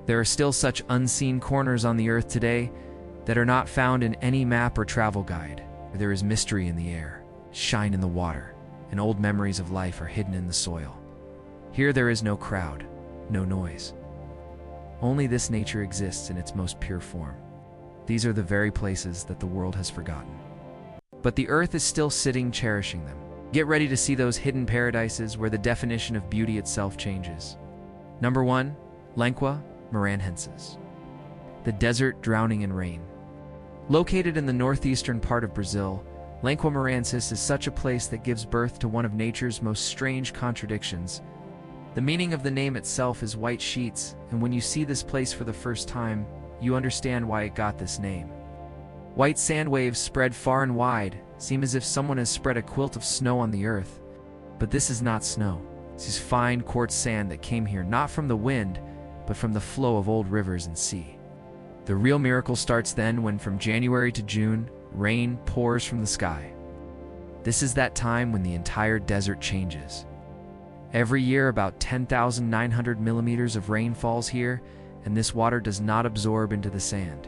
There are still such unseen corners on the earth today that are not found in any map or travel guide. There is mystery in the air, shine in the water, and old memories of life are hidden in the soil. Here there is no crowd, no noise. Only this nature exists in its most pure form. These are the very places that the world has forgotten. But the earth is still sitting, cherishing them. Get ready to see those hidden paradises where the definition of beauty itself changes. Number 1, Lenqua Maranhenses. The desert drowning in rain. Located in the northeastern part of Brazil, Lenqua Maranhenses is such a place that gives birth to one of nature's most strange contradictions. The meaning of the name itself is white sheets, and when you see this place for the first time, you understand why it got this name. White sand waves spread far and wide, seem as if someone has spread a quilt of snow on the earth. But this is not snow. This is fine quartz sand that came here not from the wind, but from the flow of old rivers and sea. The real miracle starts then when from January to June, rain pours from the sky. This is that time when the entire desert changes. Every year about 10,900 millimeters of rain falls here, and this water does not absorb into the sand,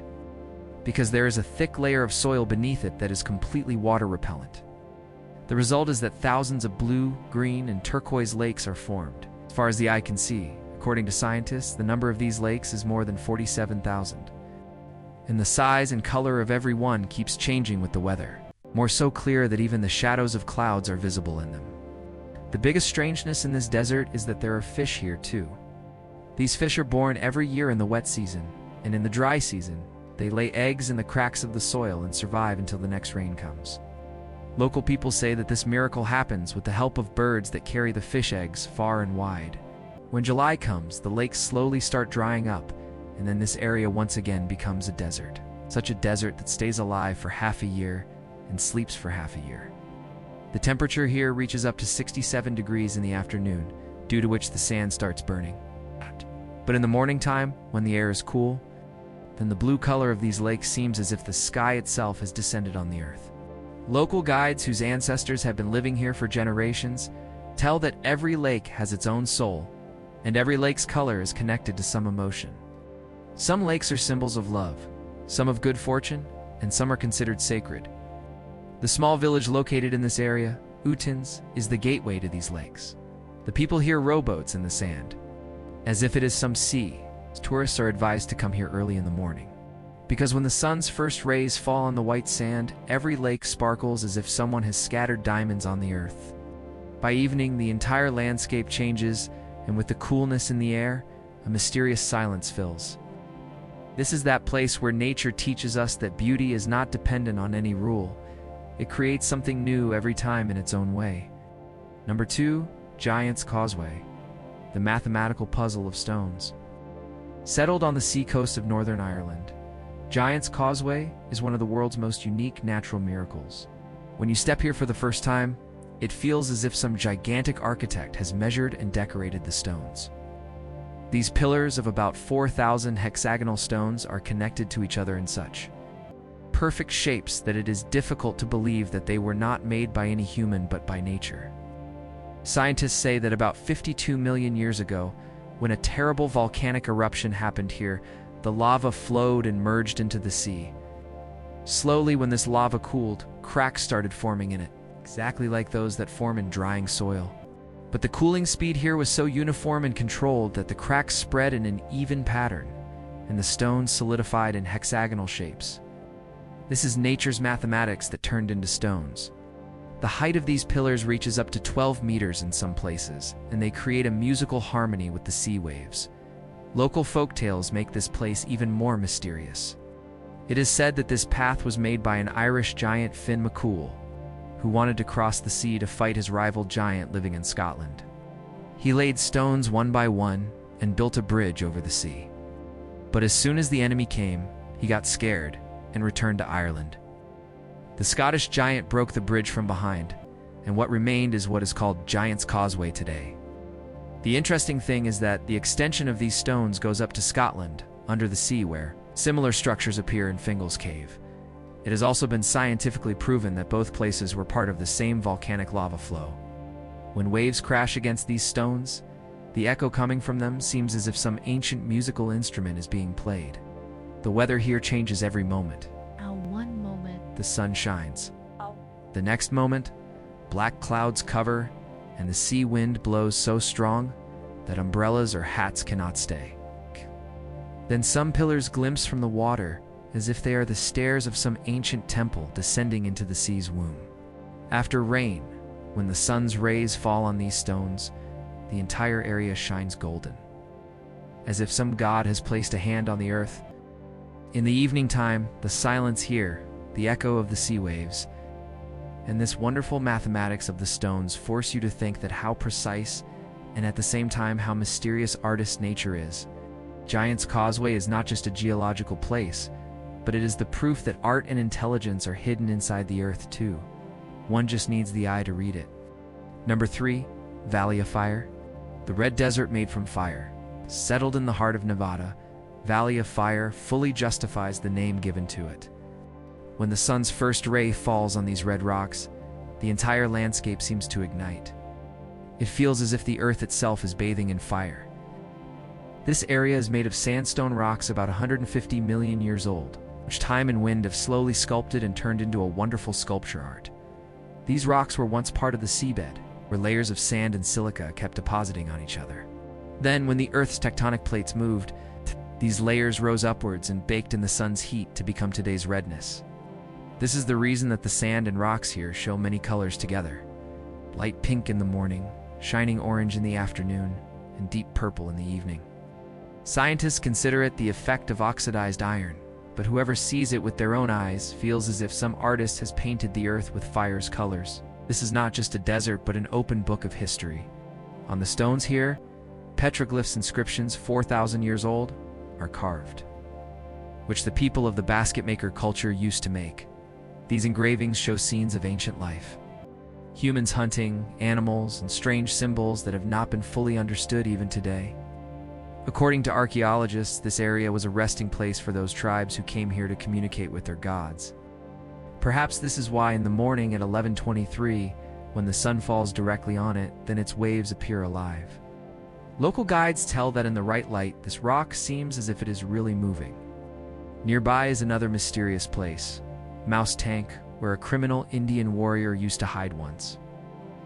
because there is a thick layer of soil beneath it that is completely water repellent. The result is that thousands of blue, green, and turquoise lakes are formed. As far as the eye can see, according to scientists, the number of these lakes is more than 47,000. And the size and color of every one keeps changing with the weather, more so clear that even the shadows of clouds are visible in them. The biggest strangeness in this desert is that there are fish here too. These fish are born every year in the wet season, and in the dry season, they lay eggs in the cracks of the soil and survive until the next rain comes. Local people say that this miracle happens with the help of birds that carry the fish eggs far and wide. When July comes, the lakes slowly start drying up, and then this area once again becomes a desert. Such a desert that stays alive for half a year and sleeps for half a year. The temperature here reaches up to 67 degrees in the afternoon, due to which the sand starts burning. But in the morning time, when the air is cool, then the blue color of these lakes seems as if the sky itself has descended on the earth. Local guides whose ancestors have been living here for generations tell that every lake has its own soul, and every lake's color is connected to some emotion. Some lakes are symbols of love, some of good fortune, and some are considered sacred. The small village located in this area, Utins, is the gateway to these lakes. The people here row boats in the sand, as if it is some sea. Tourists are advised to come here early in the morning, because when the sun's first rays fall on the white sand, every lake sparkles as if someone has scattered diamonds on the earth. By evening, the entire landscape changes, and with the coolness in the air, a mysterious silence fills. This is that place where nature teaches us that beauty is not dependent on any rule. It creates something new every time in its own way. Number 2, Giant's Causeway, the mathematical puzzle of stones. Settled on the sea coast of Northern Ireland, Giant's Causeway is one of the world's most unique natural miracles. When you step here for the first time, it feels as if some gigantic architect has measured and decorated the stones. These pillars of about 4,000 hexagonal stones are connected to each other in such perfect shapes that it is difficult to believe that they were not made by any human but by nature. Scientists say that about 52 million years ago, when a terrible volcanic eruption happened here, the lava flowed and merged into the sea. Slowly, when this lava cooled, cracks started forming in it, exactly like those that form in drying soil. But the cooling speed here was so uniform and controlled that the cracks spread in an even pattern, and the stones solidified in hexagonal shapes. This is nature's mathematics that turned into stones. The height of these pillars reaches up to 12 meters in some places, and they create a musical harmony with the sea waves. Local folktales make this place even more mysterious. It is said that this path was made by an Irish giant, Finn McCool, who wanted to cross the sea to fight his rival giant living in Scotland. He laid stones one by one and built a bridge over the sea. But as soon as the enemy came, he got scared and returned to Ireland. The Scottish giant broke the bridge from behind, and what remained is what is called Giant's Causeway today. The interesting thing is that the extension of these stones goes up to Scotland, under the sea, where similar structures appear in Fingal's Cave. It has also been scientifically proven that both places were part of the same volcanic lava flow. When waves crash against these stones, The echo coming from them seems as if some ancient musical instrument is being played. The weather here changes every moment. One moment. The sun shines. The next moment, black clouds cover, and the sea wind blows so strong that umbrellas or hats cannot stay. Then some pillars glimpse from the water, as if they are the stairs of some ancient temple descending into the sea's womb. After rain, when the sun's rays fall on these stones, the entire area shines golden, as if some god has placed a hand on the earth. In the evening time, the silence here, the echo of the sea waves, and this wonderful mathematics of the stones force you to think that how precise and at the same time how mysterious artist nature is. Giant's Causeway is not just a geological place, but it is the proof that art and intelligence are hidden inside the earth too. One just needs the eye to read it. Number 3, Valley of Fire. The red desert made from fire. Settled in the heart of Nevada, Valley of Fire fully justifies the name given to it. When the sun's first ray falls on these red rocks, the entire landscape seems to ignite. It feels as if the earth itself is bathing in fire. This area is made of sandstone rocks about 150 million years old, which time and wind have slowly sculpted and turned into a wonderful sculpture art. These rocks were once part of the seabed, where layers of sand and silica kept depositing on each other. Then, when the Earth's tectonic plates moved, these layers rose upwards and baked in the sun's heat to become today's redness. This is the reason that the sand and rocks here show many colors together. Light pink in the morning, shining orange in the afternoon, and deep purple in the evening. Scientists consider it the effect of oxidized iron, but whoever sees it with their own eyes feels as if some artist has painted the earth with fire's colors. This is not just a desert, but an open book of history. On the stones here, petroglyphs inscriptions 4,000 years old are carved, which the people of the basket maker culture used to make. These engravings show scenes of ancient life. Humans hunting, animals, and strange symbols that have not been fully understood even today. According to archaeologists, this area was a resting place for those tribes who came here to communicate with their gods. Perhaps this is why in the morning at 11:23, when the sun falls directly on it, then its waves appear alive. Local guides tell that in the right light, this rock seems as if it is really moving. Nearby is another mysterious place, Mouse Tank, where a criminal Indian warrior used to hide once.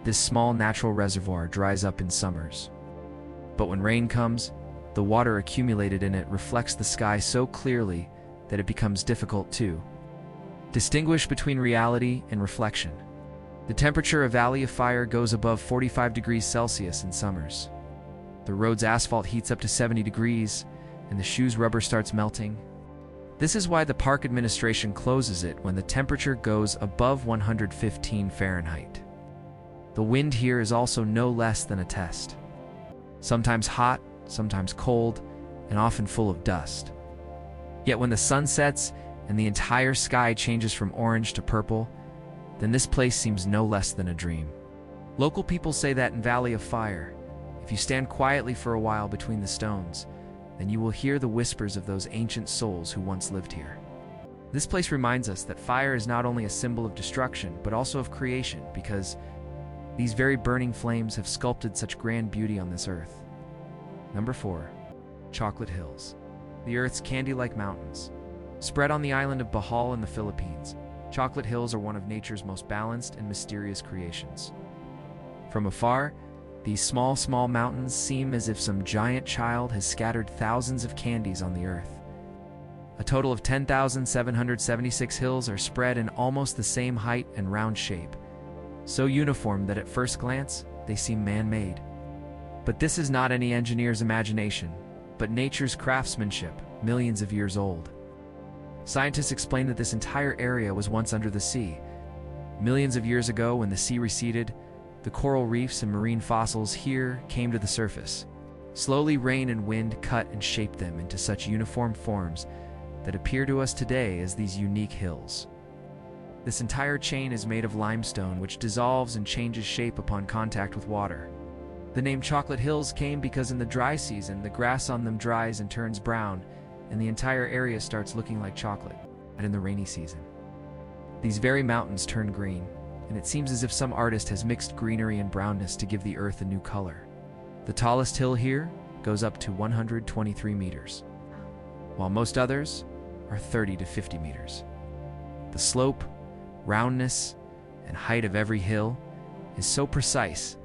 This small natural reservoir dries up in summers. But when rain comes, the water accumulated in it reflects the sky so clearly that it becomes difficult to distinguish between reality and reflection. The temperature of Valley of Fire goes above 45 degrees Celsius in summers. The road's asphalt heats up to 70 degrees, and the shoe's rubber starts melting. This is why the park administration closes it when the temperature goes above 115 Fahrenheit. The wind here is also no less than a test. Sometimes hot, sometimes cold, and often full of dust. Yet when the sun sets and the entire sky changes from orange to purple, then this place seems no less than a dream. Local people say that in Valley of Fire, if you stand quietly for a while between the stones, then you will hear the whispers of those ancient souls who once lived here. This place reminds us that fire is not only a symbol of destruction, but also of creation, because these very burning flames have sculpted such grand beauty on this earth. Number 4, Chocolate Hills. The Earth's candy-like mountains. Spread on the island of Bohol in the Philippines, Chocolate Hills are one of nature's most balanced and mysterious creations. From afar, these small mountains seem as if some giant child has scattered thousands of candies on the earth. A total of 10,776 hills are spread in almost the same height and round shape, so uniform that at first glance, they seem man-made. But this is not any engineer's imagination, but nature's craftsmanship, millions of years old. Scientists explain that this entire area was once under the sea. Millions of years ago, when the sea receded, the coral reefs and marine fossils here came to the surface. Slowly, rain and wind cut and shaped them into such uniform forms that appear to us today as these unique hills. This entire chain is made of limestone, which dissolves and changes shape upon contact with water. The name Chocolate Hills came because in the dry season, the grass on them dries and turns brown, and the entire area starts looking like chocolate. And in the rainy season, these very mountains turn green, and it seems as if some artist has mixed greenery and brownness to give the earth a new color. The tallest hill here goes up to 123 meters, while most others are 30 to 50 meters. The slope, roundness, and height of every hill is so precise,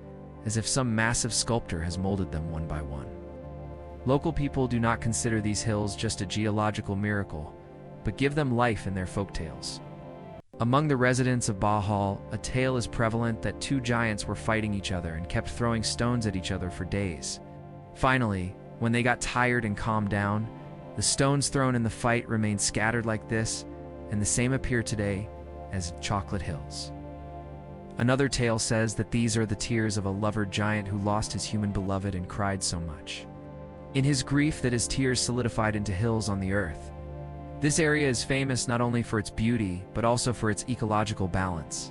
as if some massive sculptor has molded them one by one. Local people do not consider these hills just a geological miracle, but give them life in their folktales. Among the residents of Bahal, a tale is prevalent that two giants were fighting each other and kept throwing stones at each other for days. Finally, when they got tired and calmed down, the stones thrown in the fight remained scattered like this, and the same appear today as Chocolate Hills. Another tale says that these are the tears of a lover giant who lost his human beloved and cried so much in his grief that his tears solidified into hills on the earth. This area is famous not only for its beauty, but also for its ecological balance.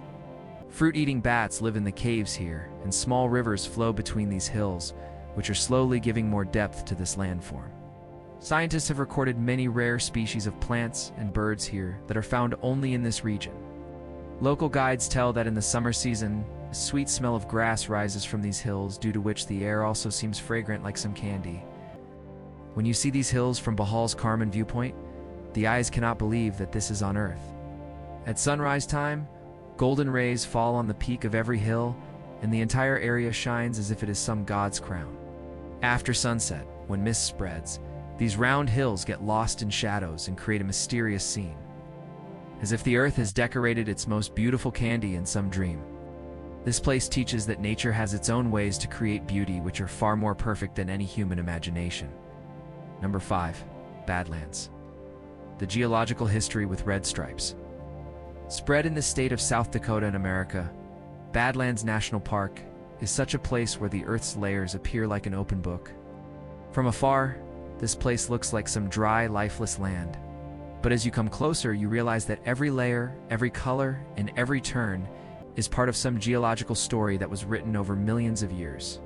Fruit-eating bats live in the caves here, and small rivers flow between these hills, which are slowly giving more depth to this landform. Scientists have recorded many rare species of plants and birds here that are found only in this region. Local guides tell that in the summer season, a sweet smell of grass rises from these hills, due to which the air also seems fragrant like some candy. When you see these hills from Bahal's Carmen viewpoint, the eyes cannot believe that this is on Earth. At sunrise time, golden rays fall on the peak of every hill, and the entire area shines as if it is some god's crown. After sunset, when mist spreads, these round hills get lost in shadows and create a mysterious scene, as if the Earth has decorated its most beautiful candy in some dream. This place teaches that nature has its own ways to create beauty which are far more perfect than any human imagination. Number 5. Badlands. The geological history with red stripes. Spread in the state of South Dakota in America, Badlands National Park is such a place where the Earth's layers appear like an open book. From afar, this place looks like some dry, lifeless land. But as you come closer, you realize that every layer, every color, and every turn is part of some geological story that was written over millions of years.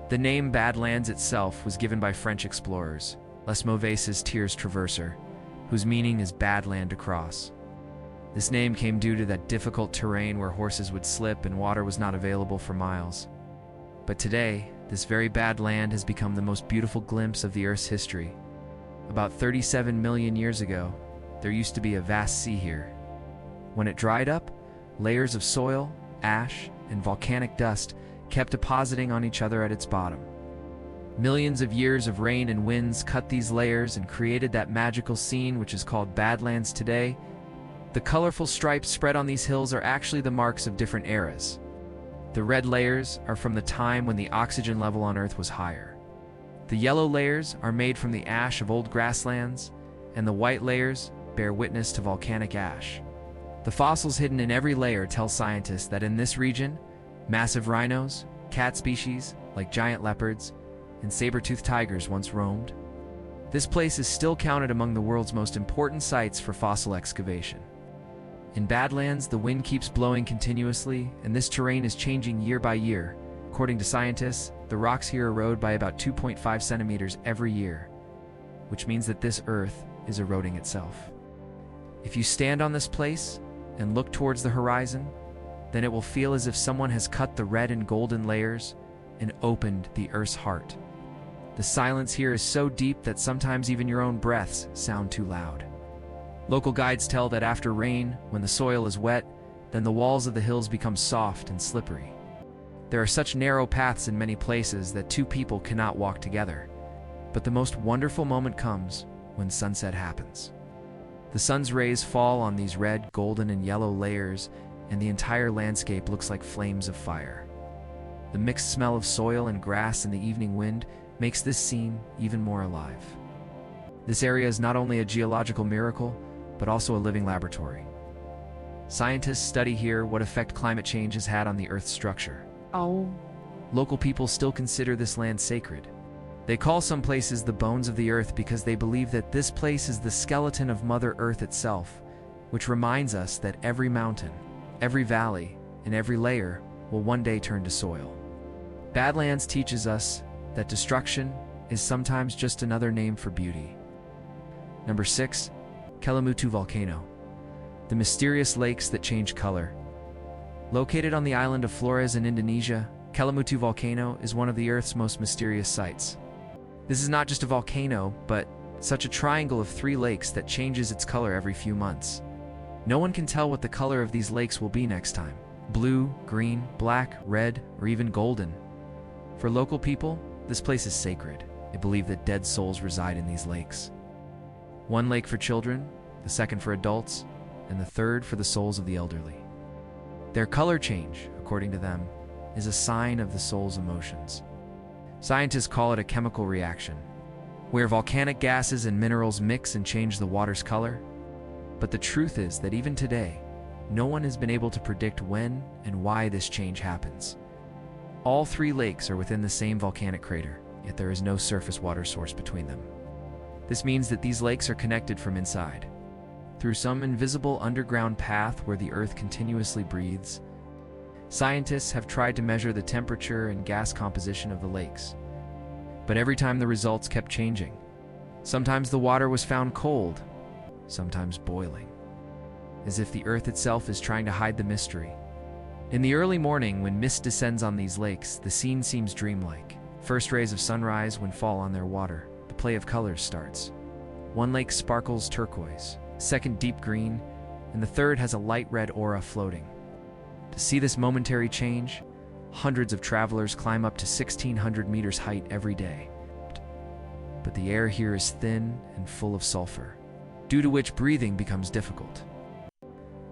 The name Badlands itself was given by French explorers, Les Mauvaises Terres Traverseurs, whose meaning is bad land to cross. This name came due to that difficult terrain where horses would slip and water was not available for miles. But today, this very bad land has become the most beautiful glimpse of the Earth's history. About 37 million years ago, there used to be a vast sea here. When it dried up, layers of soil, ash, and volcanic dust kept depositing on each other at its bottom. Millions of years of rain and winds cut these layers and created that magical scene which is called Badlands today. The colorful stripes spread on these hills are actually the marks of different eras. The red layers are from the time when the oxygen level on Earth was higher. The yellow layers are made from the ash of old grasslands, and the white layers bear witness to volcanic ash. The fossils hidden in every layer tell scientists that in this region, massive rhinos, cat species like giant leopards, and saber-toothed tigers once roamed. This place is still counted among the world's most important sites for fossil excavation. In Badlands, the wind keeps blowing continuously, and this terrain is changing year by year. According to scientists, the rocks here erode by about 2.5 centimeters every year, which means that this Earth is eroding itself. If you stand on this place and look towards the horizon, then it will feel as if someone has cut the red and golden layers and opened the Earth's heart. The silence here is so deep that sometimes even your own breaths sound too loud. Local guides tell that after rain, when the soil is wet, then the walls of the hills become soft and slippery. There are such narrow paths in many places that two people cannot walk together. But the most wonderful moment comes when sunset happens. The sun's rays fall on these red, golden, and yellow layers, and the entire landscape looks like flames of fire. The mixed smell of soil and grass and the evening wind makes this scene even more alive. This area is not only a geological miracle, but also a living laboratory. Scientists study here what effect climate change has had on the Earth's structure. Local people still consider this land sacred. They call some places the bones of the Earth because they believe that this place is the skeleton of Mother Earth itself, which reminds us that every mountain, every valley, and every layer will one day turn to soil. Badlands teaches us that destruction is sometimes just another name for beauty. Number 6. Kelimutu Volcano. The mysterious lakes that change color. Located on the island of Flores in Indonesia, Kelimutu volcano is one of the Earth's most mysterious sights. This is not just a volcano, but such a triangle of three lakes that changes its color every few months. No one can tell what the color of these lakes will be next time: blue, green, black, red, or even golden. For local people, this place is sacred. They believe that dead souls reside in these lakes. One lake for children, the second for adults, and the third for the souls of the elderly. Their color change, according to them, is a sign of the soul's emotions. Scientists call it a chemical reaction, where volcanic gases and minerals mix and change the water's color. But the truth is that even today, no one has been able to predict when and why this change happens. All three lakes are within the same volcanic crater, yet there is no surface water source between them. This means that these lakes are connected from inside, through some invisible underground path where the Earth continuously breathes. Scientists have tried to measure the temperature and gas composition of the lakes, but every time the results kept changing. Sometimes the water was found cold, sometimes boiling, as if the Earth itself is trying to hide the mystery. In the early morning, when mist descends on these lakes, the scene seems dreamlike. First rays of sunrise when fall on their water, the play of colors starts. One lake sparkles turquoise, second deep green, and the third has a light red aura floating. To see this momentary change, hundreds of travelers climb up to 1,600 meters height every day. But the air here is thin and full of sulfur, due to which breathing becomes difficult.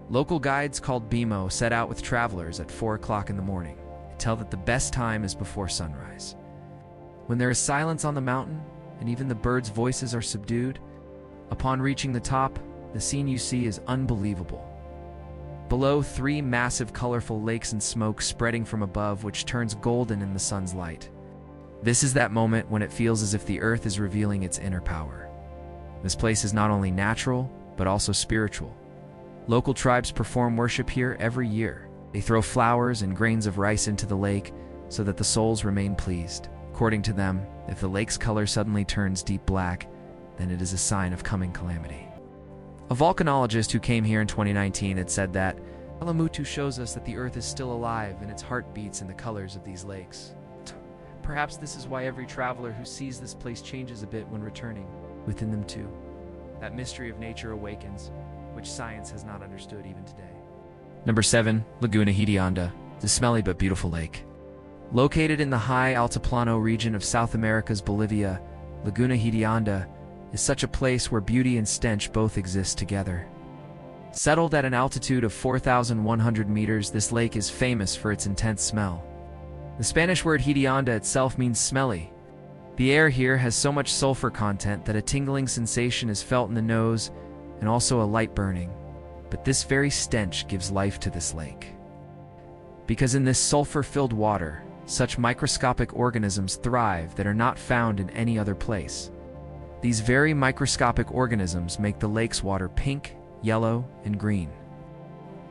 Local guides called BMO set out with travelers at 4 o'clock in the morning. They tell that the best time is before sunrise, when there is silence on the mountain and even the birds' voices are subdued. Upon reaching the top, the scene you see is unbelievable. Below, three massive colorful lakes and smoke spreading from above, which turns golden in the sun's light. This is that moment when it feels as if the Earth is revealing its inner power. This place is not only natural, but also spiritual. Local tribes perform worship here every year. They throw flowers and grains of rice into the lake so that the souls remain pleased. According to them, if the lake's color suddenly turns deep black, then it is a sign of coming calamity. A volcanologist who came here in 2019 had said that Kelimutu shows us that the Earth is still alive and its heart beats in the colors of these lakes. Perhaps this is why every traveler who sees this place changes a bit when returning. Within them too, that mystery of nature awakens, which science has not understood even today. Number 7. Laguna Hedionda, the smelly but beautiful lake. Located in the high Altiplano region of South America's Bolivia, Laguna Hedionda is such a place where beauty and stench both exist together. Settled at an altitude of 4,100 meters, this lake is famous for its intense smell. The Spanish word hedionda itself means smelly. The air here has so much sulfur content that a tingling sensation is felt in the nose and also a light burning. But this very stench gives life to this lake. Because in this sulfur-filled water, such microscopic organisms thrive that are not found in any other place. These very microscopic organisms make the lake's water pink, yellow, and green.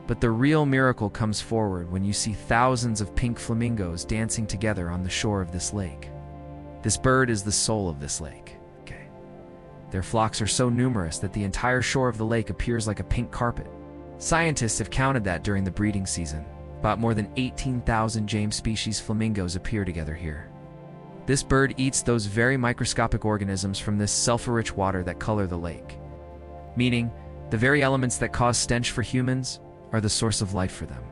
But the real miracle comes forward when you see thousands of pink flamingos dancing together on the shore of this lake. This bird is the soul of this lake. Their flocks are so numerous that the entire shore of the lake appears like a pink carpet. Scientists have counted that during the breeding season. About more than 18,000 James species flamingos appear together here. This bird eats those very microscopic organisms from this sulfur-rich water that color the lake. Meaning, the very elements that cause stench for humans are the source of life for them.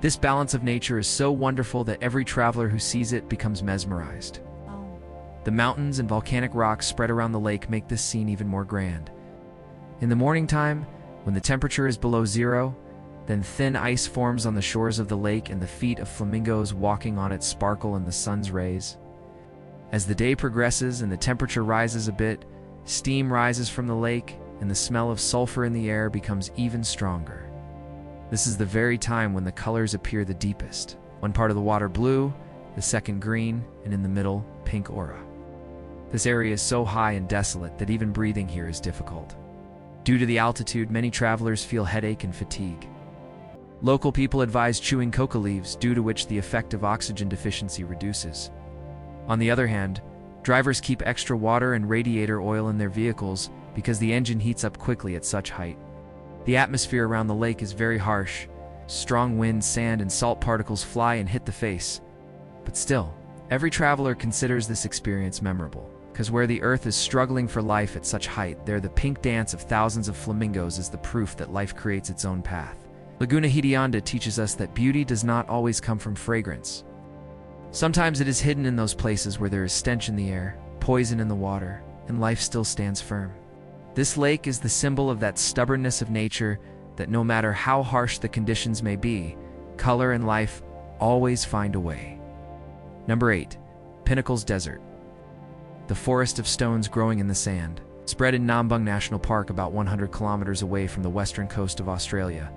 This balance of nature is so wonderful that every traveler who sees it becomes mesmerized. The mountains and volcanic rocks spread around the lake make this scene even more grand. In the morning time, when the temperature is below zero, then thin ice forms on the shores of the lake and the feet of flamingos walking on it sparkle in the sun's rays. As the day progresses and the temperature rises a bit, steam rises from the lake and the smell of sulfur in the air becomes even stronger. This is the very time when the colors appear the deepest. One part of the water blue, the second green, and in the middle, pink aura. This area is so high and desolate that even breathing here is difficult. Due to the altitude, many travelers feel headache and fatigue. Local people advise chewing coca leaves, due to which the effect of oxygen deficiency reduces. On the other hand, drivers keep extra water and radiator oil in their vehicles because the engine heats up quickly at such height. The atmosphere around the lake is very harsh. Strong winds, sand, and salt particles fly and hit the face, But still, every traveler considers this experience memorable, because where the Earth is struggling for life at such height, there the pink dance of thousands of flamingos is the proof that life creates its own path. Laguna Hedionda teaches us that beauty does not always come from fragrance. Sometimes it is hidden in those places where there is stench in the air, poison in the water, and life still stands firm. This lake is the symbol of that stubbornness of nature that no matter how harsh the conditions may be, color and life always find a way. Number 8. Pinnacles Desert. The forest of stones growing in the sand, spread in Nambung National Park about 100 kilometers away from the western coast of Australia,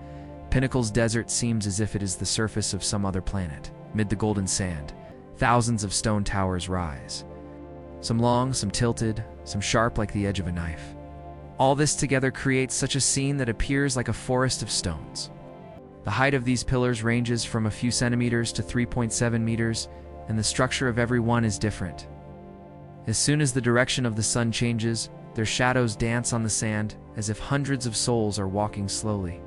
Pinnacles Desert seems as if it is the surface of some other planet. Mid the golden sand, thousands of stone towers rise. Some long, some tilted, some sharp like the edge of a knife. All this together creates such a scene that appears like a forest of stones. The height of these pillars ranges from a few centimeters to 3.7 meters, and the structure of every one is different. As soon as the direction of the sun changes, their shadows dance on the sand as if hundreds of souls are walking slowly.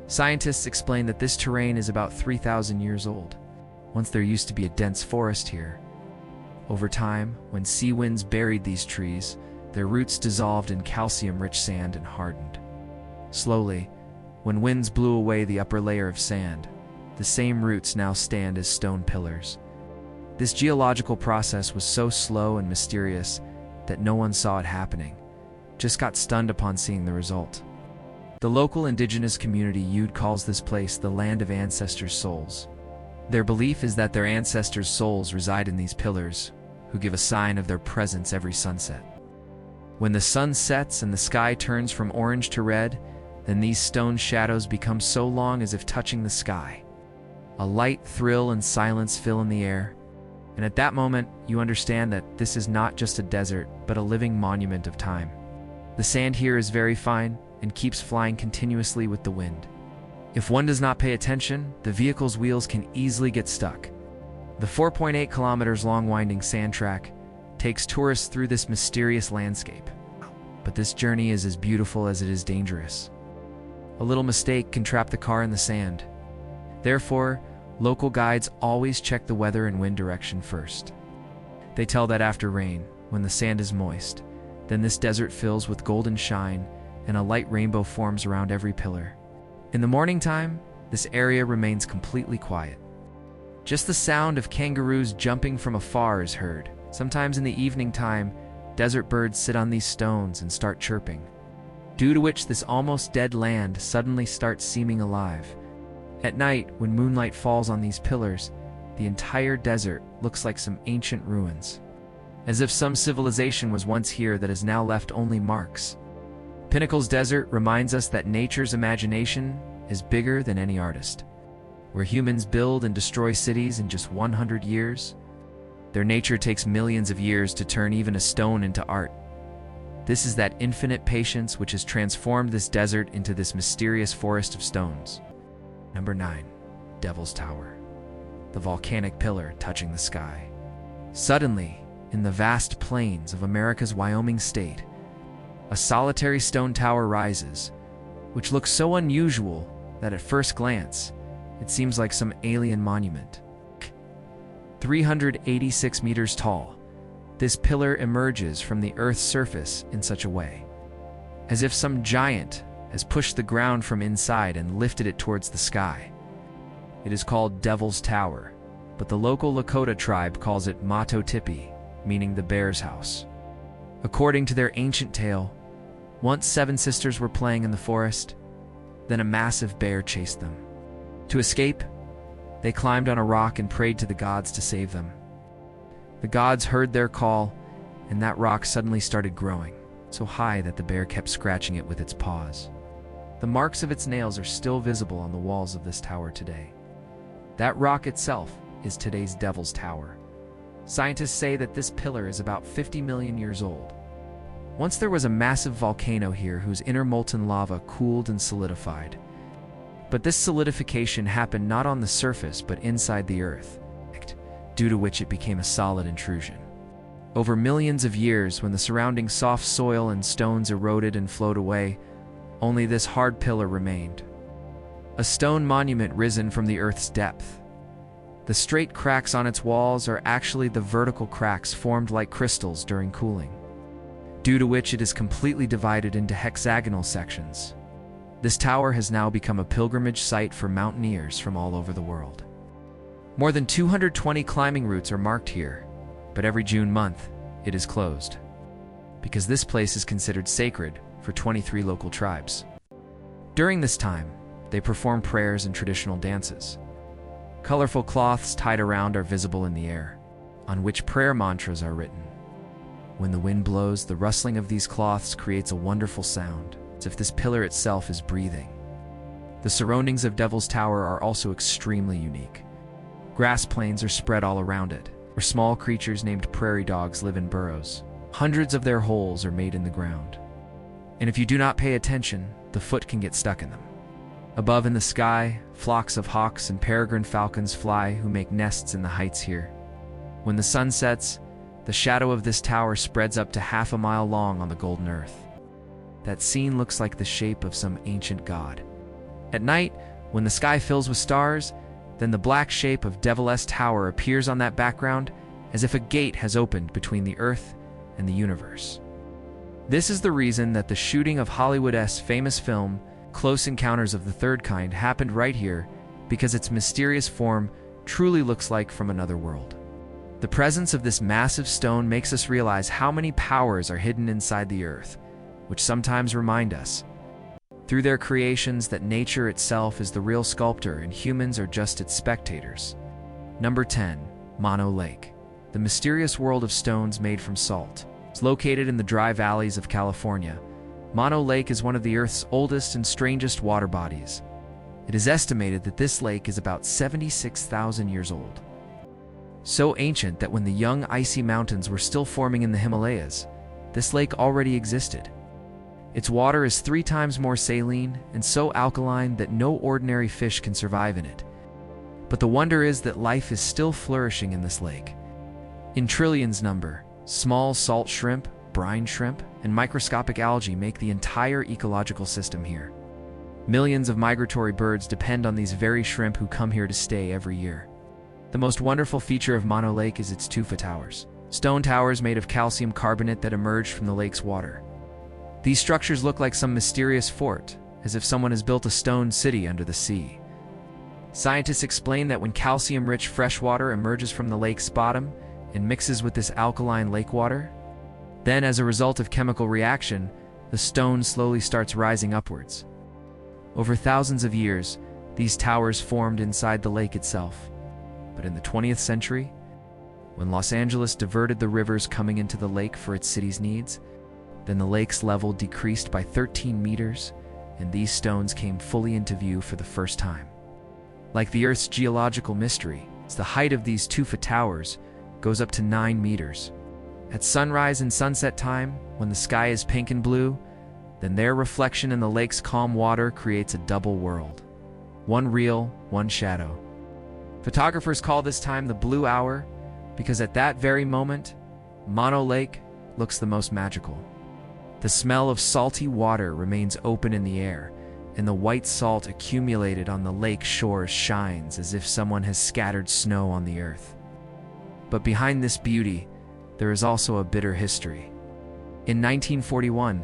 Scientists explain that this terrain is about 3,000 years old. Once there used to be a dense forest here. Over time, when sea winds buried these trees, their roots dissolved in calcium-rich sand and hardened. Slowly, when winds blew away the upper layer of sand, the same roots now stand as stone pillars. This geological process was so slow and mysterious that no one saw it happening, just got stunned upon seeing the result. The local indigenous community Yud calls this place the land of ancestors' souls. Their belief is that their ancestors' souls reside in these pillars, who give a sign of their presence every sunset. When the sun sets and the sky turns from orange to red, then these stone shadows become so long as if touching the sky. A light thrill and silence fill in the air, and at that moment, you understand that this is not just a desert, but a living monument of time. The sand here is very fine and keeps flying continuously with the wind. If one does not pay attention, the vehicle's wheels can easily get stuck. The 4.8 kilometers long winding sand track takes tourists through this mysterious landscape. But this journey is as beautiful as it is dangerous. A little mistake can trap the car in the sand. Therefore, local guides always check the weather and wind direction first. They tell that after rain, when the sand is moist, then this desert fills with golden shine and a light rainbow forms around every pillar. In the morning time, this area remains completely quiet. Just the sound of kangaroos jumping from afar is heard. Sometimes in the evening time, desert birds sit on these stones and start chirping, due to which this almost dead land suddenly starts seeming alive. At night, when moonlight falls on these pillars, the entire desert looks like some ancient ruins, as if some civilization was once here that has now left only marks. Pinnacles Desert reminds us that nature's imagination is bigger than any artist. Where humans build and destroy cities in just 100 years, their nature takes millions of years to turn even a stone into art. This is that infinite patience which has transformed this desert into this mysterious forest of stones. Number 9. Devil's Tower. The volcanic pillar touching the sky. Suddenly, in the vast plains of America's Wyoming state, a solitary stone tower rises, which looks so unusual that at first glance, it seems like some alien monument. 386 meters tall, this pillar emerges from the Earth's surface in such a way, as if some giant has pushed the ground from inside and lifted it towards the sky. It is called Devil's Tower, but the local Lakota tribe calls it Mato Tipi, meaning the bear's house. According to their ancient tale, once 7 sisters were playing in the forest, then a massive bear chased them. To escape, they climbed on a rock and prayed to the gods to save them. The gods heard their call, and that rock suddenly started growing, so high that the bear kept scratching it with its paws. The marks of its nails are still visible on the walls of this tower today. That rock itself is today's Devil's Tower. Scientists say that this pillar is about 50 million years old. Once there was a massive volcano here whose inner molten lava cooled and solidified. But this solidification happened not on the surface but inside the earth, due to which it became a solid intrusion. Over millions of years, when the surrounding soft soil and stones eroded and flowed away, only this hard pillar remained. A stone monument risen from the earth's depth. The straight cracks on its walls are actually the vertical cracks formed like crystals during cooling, due to which it is completely divided into hexagonal sections. This tower has now become a pilgrimage site for mountaineers from all over the world. More than 220 climbing routes are marked here, but every June month, it is closed, because this place is considered sacred for 23 local tribes. During this time, they perform prayers and traditional dances. Colorful cloths tied around are visible in the air, on which prayer mantras are written. When the wind blows, the rustling of these cloths creates a wonderful sound, as if this pillar itself is breathing. The surroundings of Devil's Tower are also extremely unique. Grass plains are spread all around it, where small creatures named prairie dogs live in burrows. Hundreds of their holes are made in the ground, and if you do not pay attention, the foot can get stuck in them. Above in the sky, flocks of hawks and peregrine falcons fly who make nests in the heights here. When the sun sets, the shadow of this tower spreads up to half a mile long on the golden earth. That scene looks like the shape of some ancient god. At night, when the sky fills with stars, then the black shape of Devil's Tower appears on that background as if a gate has opened between the earth and the universe. This is the reason that the shooting of Hollywood's famous film, Close Encounters of the Third Kind, happened right here, because its mysterious form truly looks like from another world. The presence of this massive stone makes us realize how many powers are hidden inside the earth, which sometimes remind us, through their creations, that nature itself is the real sculptor and humans are just its spectators. Number 10. Mono Lake. The mysterious world of stones made from salt. It's located in the dry valleys of California. Mono Lake is one of the Earth's oldest and strangest water bodies. It is estimated that this lake is about 76,000 years old. So ancient that when the young icy mountains were still forming in the Himalayas, this lake already existed. Its water is 3 times more saline and so alkaline that no ordinary fish can survive in it. But the wonder is that life is still flourishing in this lake. In trillions number, small salt shrimp, brine shrimp, and microscopic algae make the entire ecological system here. Millions of migratory birds depend on these very shrimp who come here to stay every year. The most wonderful feature of Mono Lake is its tufa towers, stone towers made of calcium carbonate that emerged from the lake's water. These structures look like some mysterious fort, as if someone has built a stone city under the sea. Scientists explain that when calcium-rich fresh water emerges from the lake's bottom and mixes with this alkaline lake water, then as a result of chemical reaction, the stone slowly starts rising upwards. Over thousands of years, these towers formed inside the lake itself. But in the 20th century, when Los Angeles diverted the rivers coming into the lake for its city's needs, then the lake's level decreased by 13 meters, and these stones came fully into view for the first time. Like the Earth's geological mystery, the height of these tufa towers goes up to 9 meters. At sunrise and sunset time, when the sky is pink and blue, then their reflection in the lake's calm water creates a double world. One real, one shadow. Photographers call this time the blue hour, because at that very moment, Mono Lake looks the most magical. The smell of salty water remains open in the air, and the white salt accumulated on the lake shores shines as if someone has scattered snow on the earth. But behind this beauty, there is also a bitter history. In 1941,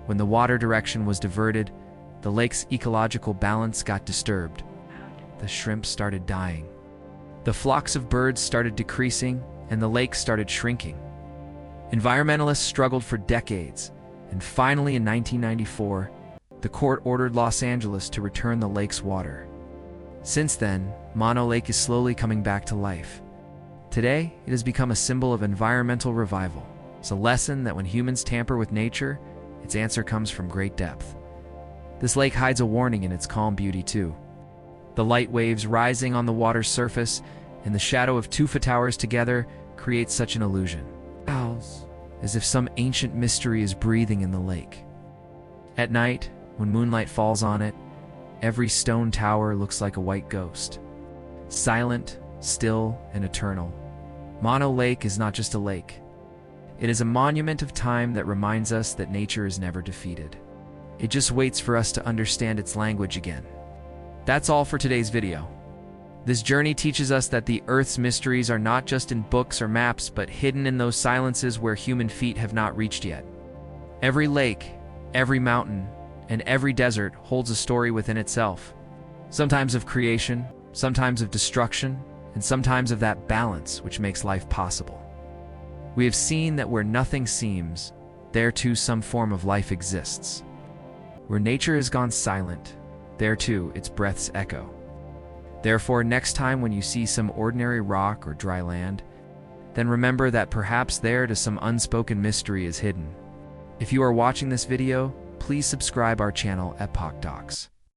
when the water direction was diverted, the lake's ecological balance got disturbed. The shrimp started dying. The flocks of birds started decreasing, and the lake started shrinking. Environmentalists struggled for decades, and finally in 1994, the court ordered Los Angeles to return the lake's water. Since then, Mono Lake is slowly coming back to life. Today, it has become a symbol of environmental revival. It's a lesson that when humans tamper with nature, its answer comes from great depth. This lake hides a warning in its calm beauty too. The light waves rising on the water's surface and the shadow of tufa towers together create such an illusion. As if some ancient mystery is breathing in the lake. At night, when moonlight falls on it, every stone tower looks like a white ghost. Silent, still, and eternal. Mono Lake is not just a lake. It is a monument of time that reminds us that nature is never defeated. It just waits for us to understand its language again. That's all for today's video. This journey teaches us that the Earth's mysteries are not just in books or maps, but hidden in those silences where human feet have not reached yet. Every lake, every mountain, and every desert holds a story within itself. Sometimes of creation, sometimes of destruction, and sometimes of that balance which makes life possible. We have seen that where nothing seems, there too some form of life exists. Where nature has gone silent, there too its breaths echo. Therefore, next time when you see some ordinary rock or dry land, then remember that perhaps there to some unspoken mystery is hidden. If you are watching this video, please subscribe our channel Epoch Docs.